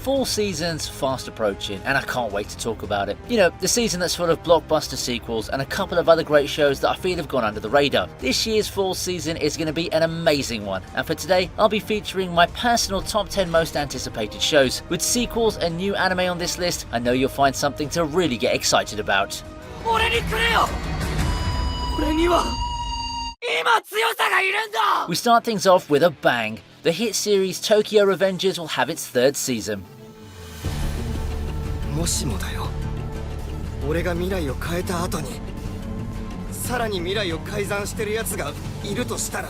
Fall season's fast approaching and I can't wait to talk about it. You know, the season that's full of blockbuster sequels and a couple of other great shows that I feel have gone under the radar. This year's fall season is going to be an amazing one, and for today I'll be featuring my personal top 10 most anticipated shows. With sequels and new anime on this list, I know you'll find something to really get excited about. We start things off with a bang. The hit series Tokyo Revengers will have its third season. もしもだよ、俺が未来を変えた後にさらに未来を改ざんしてる奴がいるとしたら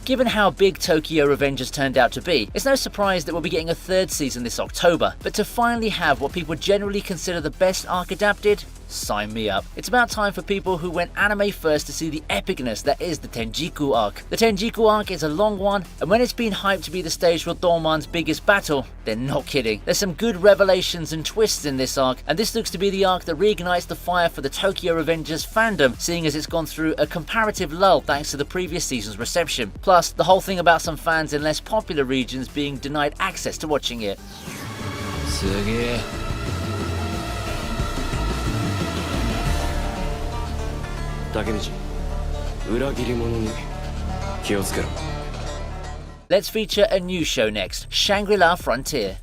Given how big Tokyo Revengers turned out to be, it's no surprise that we'll be getting a third season this October. But to finally have what people generally consider the best arc adapted, sign me up. It's about time for people who went anime first to see the epicness that is the Tenjiku arc. The Tenjiku arc is a long one, and when it's been hyped to be the stage for Dolman's biggest battle, they're not kidding. There's some good revelations and twists in this arc, and this looks to be the arc that reignites the fire for the Tokyo Revengers fandom, seeing as it's gone through a comparative lull thanks to the previous season's reception. Plus, the whole thing about some fans in less popular regions being denied access to watching it. 竹道、裏切り者に気をつけろ。 Let's feature a new show next, Shangri-La Frontier.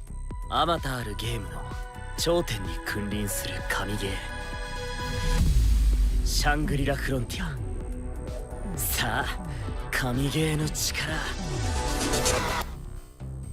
あまたあるゲームの頂点に君臨する神ゲー、シャングリラ・フロンティア。さあ、神ゲーの力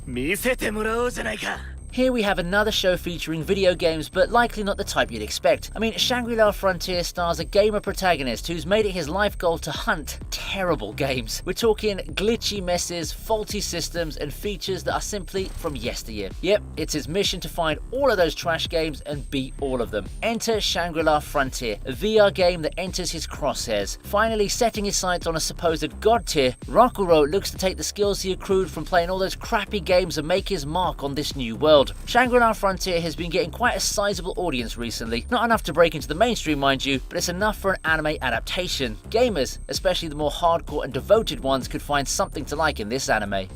見せてもらおうじゃないか。 Here we have another show featuring video games, but likely not the type you'd expect. I mean, Shangri-La Frontier stars a gamer protagonist who's made it his life goal to hunt terrible games. We're talking glitchy messes, faulty systems, and features that are simply from yesteryear. Yep, it's his mission to find all of those trash games and beat all of them. Enter Shangri-La Frontier, a VR game that enters his crosshairs. Finally setting his sights on a supposed god tier, Rakuro looks to take the skills he accrued from playing all those crappy games and make his mark on this new world. Shangri-La Frontier has been getting quite a sizable audience recently. Not enough to break into the mainstream, mind you, but it's enough for an anime adaptation. Gamers, especially the more hardcore and devoted ones, could find something to like in this anime.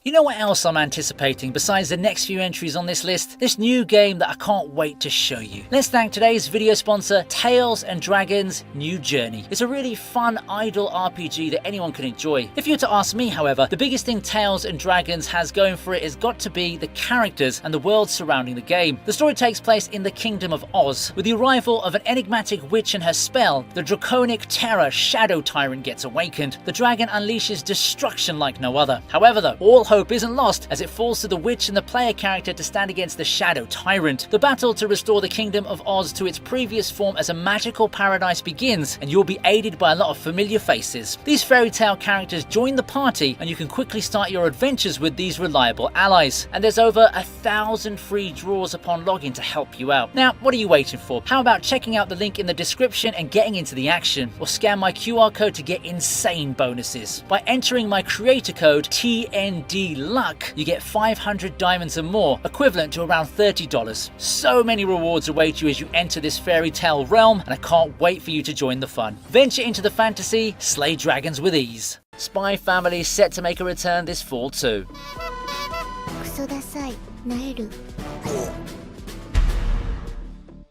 You know what else I'm anticipating besides the next few entries on this list? This new game that I can't wait to show you. Let's thank today's video sponsor, Tales & Dragons New Journey. It's a really fun idle RPG that anyone can enjoy. If you were to ask me, however, the biggest thing Tales & Dragons has going for it has got to be the characters and the world surrounding the game. The story takes place in the Kingdom of Oz. With the arrival of an enigmatic witch and her spell, the draconic terror Shadow Tyrant gets awakened. The dragon unleashes destruction like no other. However though, all hope isn't lost as it falls to the witch and the player character to stand against the Shadow Tyrant. The battle to restore the Kingdom of Oz to its previous form as a magical paradise begins, and you'll be aided by a lot of familiar faces. These fairy tale characters join the party, and you can quickly start your adventures with these reliable allies. And there's over 1,000 free draws upon login to help you out. Now, what are you waiting for? How about checking out the link in the description and getting into the action? Or scan my QR code to get insane bonuses. By entering my creator code TND Luck, you get 500 diamonds and more, equivalent to around $30. So many rewards await you as you enter this fairy tale realm, and I can't wait for you to join the fun. Venture into the fantasy, slay dragons with ease. Spy Family is set to make a return this fall too.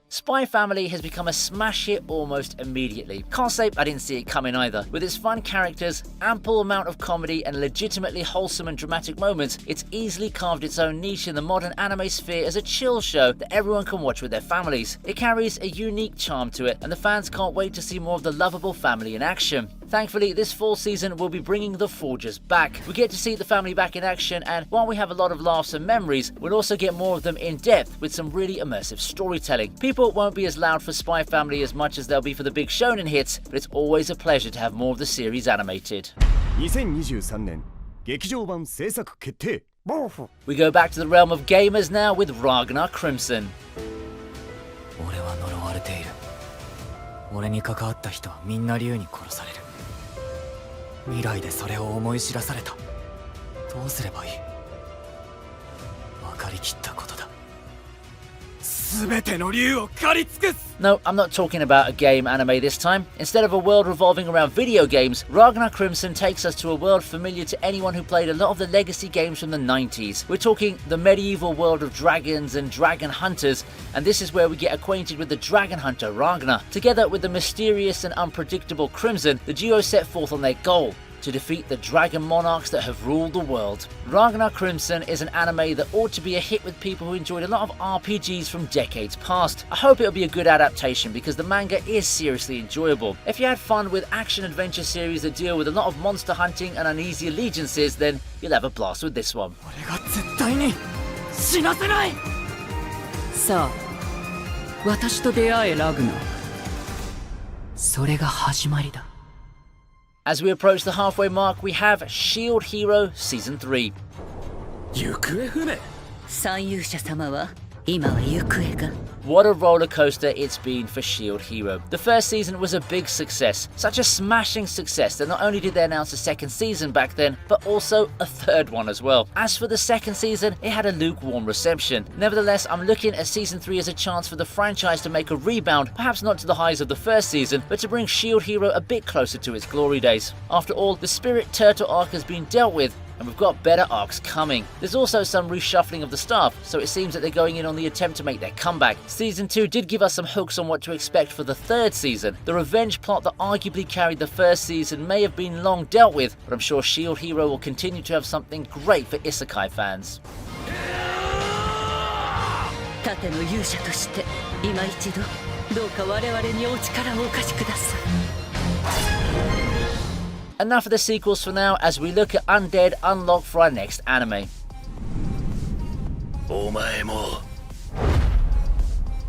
Spy Family has become a smash hit almost immediately. Can't say I didn't see it coming either. With its fun characters, ample amount of comedy and legitimately wholesome and dramatic moments, it's easily carved its own niche in the modern anime sphere as a chill show that everyone can watch with their families. It carries a unique charm to it, and the fans can't wait to see more of the lovable family in action. Thankfully, this fall season will be bringing the Forgers back. We get to see the family back in action, and while we have a lot of laughs and memories, we'll also get more of them in depth with some really immersive storytelling. People won't be as loud for Spy Family as much as they'll be for the big shonen hits, but it's always a pleasure to have more of the series animated. 2023年劇場版制作決定 We go back to the realm of gamers now with Ragnar Crimson. 俺は呪われている。俺に関わった人はみんな竜に殺される。未来でそれを思い知らされた。どうすればいい？分かりきったことだ。全ての竜を狩り尽くす No, I'm not talking about a game anime this time. Instead of a world revolving around video games, Ragnar Crimson takes us to a world familiar to anyone who played a lot of the legacy games from the 90s. We're talking the medieval world of dragons and dragon hunters, and this is where we get acquainted with the dragon hunter Ragnar. Together with the mysterious and unpredictable Crimson, the duo set forth on their goal: to defeat the dragon monarchs that have ruled the world. Ragnar Crimson is an anime that ought to be a hit with people who enjoyed a lot of RPGs from decades past. I hope it'll be a good adaptation because the manga is seriously enjoyable. If you had fun with action-adventure series that deal with a lot of monster hunting and uneasy allegiances, then you'll have a blast with this one. 俺が絶対に死なせない さあ私と出会えラグナーそれが始まりだ As we approach the halfway mark, we have Shield Hero Season 3. 行方不明 三勇者様は今は行方が What a roller coaster it's been for Shield Hero. The first season was a big success, such a smashing success that not only did they announce a second season back then, but also a third one as well. As for the second season, it had a lukewarm reception. Nevertheless, I'm looking at Season 3 as a chance for the franchise to make a rebound, perhaps not to the highs of the first season, but to bring Shield Hero a bit closer to its glory days. After all, the Spirit Turtle arc has been dealt with, and we've got better arcs coming. There's also some reshuffling of the staff, so it seems that they're going in on the attempt to make their comeback. Season 2 did give us some hooks on what to expect for the third season. The revenge plot that arguably carried the first season may have been long dealt with, but I'm sure Shield Hero will continue to have something great for isekai fans. 盾の勇者として今一度どうか我々にお力をお貸しください Enough of the sequels for now as we look at Undead Unlock for our next anime. お前も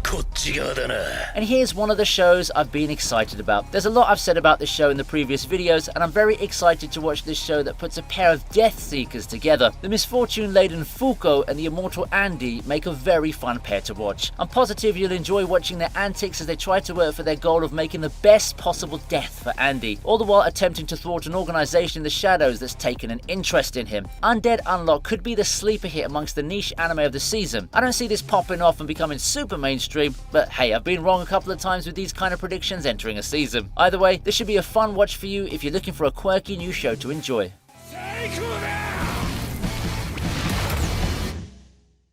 こっち側だな And here's one of the shows I've been excited about. There's a lot I've said about this show in the previous videos, and I'm very excited to watch this show that puts a pair of Death Seekers together. The misfortune-laden Fuko and the immortal Andy make a very fun pair to watch. I'm positive you'll enjoy watching their antics as they try to work for their goal of making the best possible death for Andy, all the while attempting to thwart an organisation in the shadows that's taken an interest in him. Undead Unlock could be the sleeper hit amongst the niche anime of the season. I don't see this popping off and becoming super mainstream, but hey, I've been wrong a couple of times with these kind of predictions entering a season. Either way, this should be a fun watch for you if you're looking for a quirky new show to enjoy.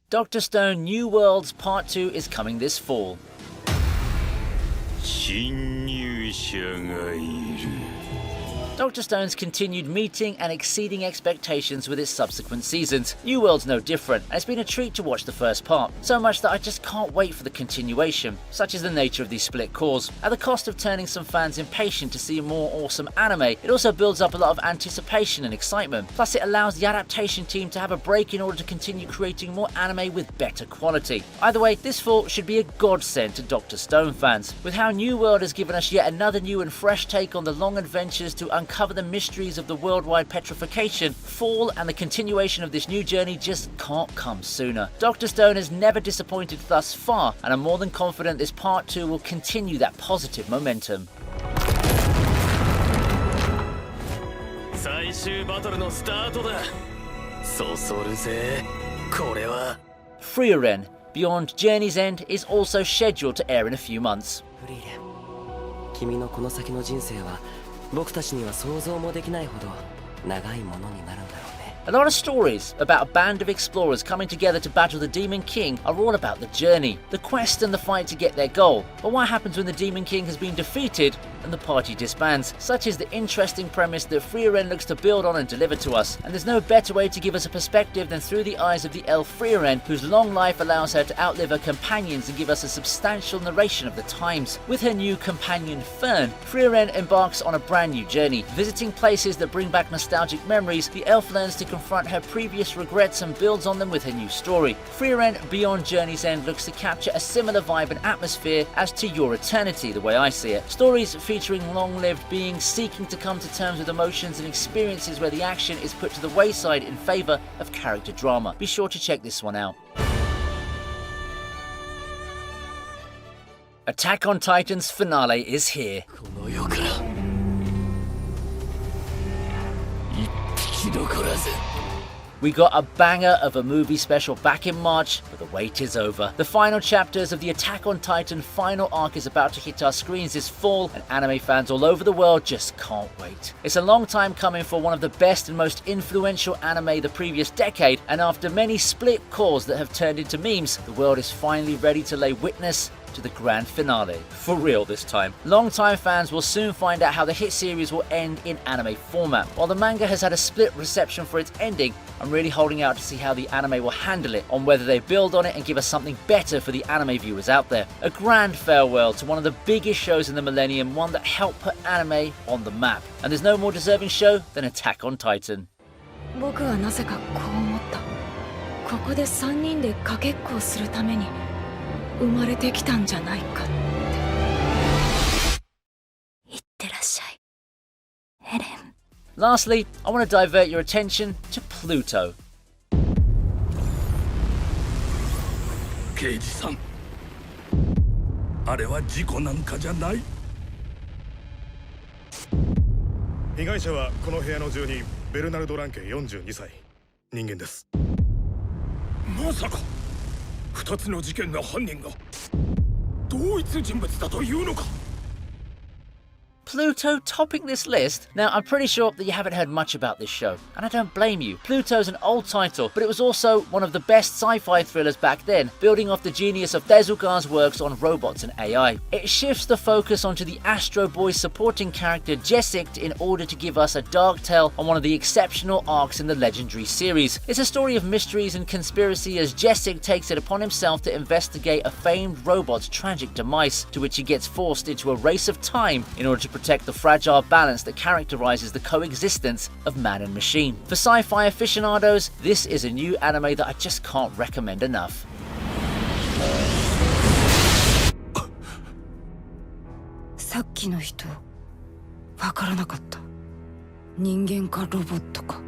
Dr. Stone New Worlds Part 2 is coming this fall. 侵入者がいる Dr. Stone's continued meeting and exceeding expectations with its subsequent seasons. New World's no different, and it's been a treat to watch the first part, so much that I just can't wait for the continuation. Such is the nature of these split cores. At the cost of turning some fans impatient to see more awesome anime, it also builds up a lot of anticipation and excitement. Plus it allows the adaptation team to have a break in order to continue creating more anime with better quality. Either way, this fall should be a godsend to Dr. Stone fans. With how New World has given us yet another new and fresh take on the long adventures to uncover the mysteries of the worldwide petrification, fall and the continuation of this new journey just can't come sooner. Dr. Stone has never disappointed thus far, and I'm more than confident this part 2 will continue that positive momentum. 最終バトルのスタートだそそるぜこれは Frieren Beyond Journey's End is also scheduled to air in a few months. フリーレン君のこの先の人生は僕たちには想像もできないほど長いものになるんだろうね A lot of stories about a band of explorers coming together to battle the Demon King are all about the journey, the quest and the fight to get their goal. But what happens when the Demon King has been defeated and the party disbands? Such is the interesting premise that Frieren looks to build on and deliver to us, and there's no better way to give us a perspective than through the eyes of the elf Frieren, whose long life allows her to outlive her companions and give us a substantial narration of the times. With her new companion Fern, Frieren embarks on a brand new journey. Visiting places that bring back nostalgic memories, the elf learns to confront her previous regrets and builds on them with her new story. Frieren Beyond Journey's End looks to capture a similar vibe and atmosphere as to Your Eternity, the way I see it. Stories featuring long-lived beings seeking to come to terms with emotions and experiences where the action is put to the wayside in favour of character drama. Be sure to check this one out. Attack on Titan's finale is here. この世から一匹残らず We got a banger of a movie special back in March, but the wait is over. The final chapters of the Attack on Titan final arc is about to hit our screens this fall, and anime fans all over the world just can't wait. It's a long time coming for one of the best and most influential anime the previous decade, and after many split calls that have turned into memes, the world is finally ready to lay witness to the grand finale. For real this time. Longtime fans will soon find out how the hit series will end in anime format. While the manga has had a split reception for its ending, I'm really holding out to see how the anime will handle it, on whether they build on it and give us something better for the anime viewers out there. A grand farewell to one of the biggest shows in the millennium, one that helped put anime on the map. And there's no more deserving show than Attack on Titan. 僕はなぜかこう思った。ここで3人でかけっこをするために生まれてきたんじゃないかって。いってらっしゃい、エレン。 Lastly, I want to divert your attention to Pluto. 刑事さん、あれは事故なんかじゃない。被害者はこの部屋の住人ベルナルド・ランケ42歳人間です。まさか2つの事件の犯人が同一人物だというのか。 Pluto topping this list? Now, I'm pretty sure that you haven't heard much about this show, and I don't blame you. Pluto's an old title, but it was also one of the best sci-fi thrillers back then, building off the genius of Tezuka's works on robots and AI. It shifts the focus onto the Astro Boy supporting character Jessic in order to give us a dark tale on one of the exceptional arcs in the legendary series. It's a story of mysteries and conspiracy as Jessic takes it upon himself to investigate a famed robot's tragic demise, to which he gets forced into a race of time in order to protect the fragile balance that characterizes the coexistence of man and machine. For sci-fi aficionados, this is a new anime that I just can't recommend enough. さっきの人わからなかった。人間かロボットか。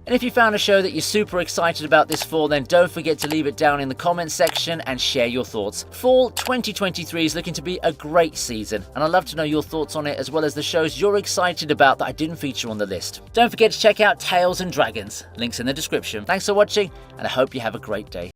And if you found a show that you're super excited about this fall, then don't forget to leave it down in the comments section and share your thoughts. Fall 2023 is looking to be a great season, and I'd love to know your thoughts on it, as well as the shows you're excited about that I didn't feature on the list. Don't forget to check out Tales and Dragons, links in the description. Thanks for watching, and I hope you have a great day.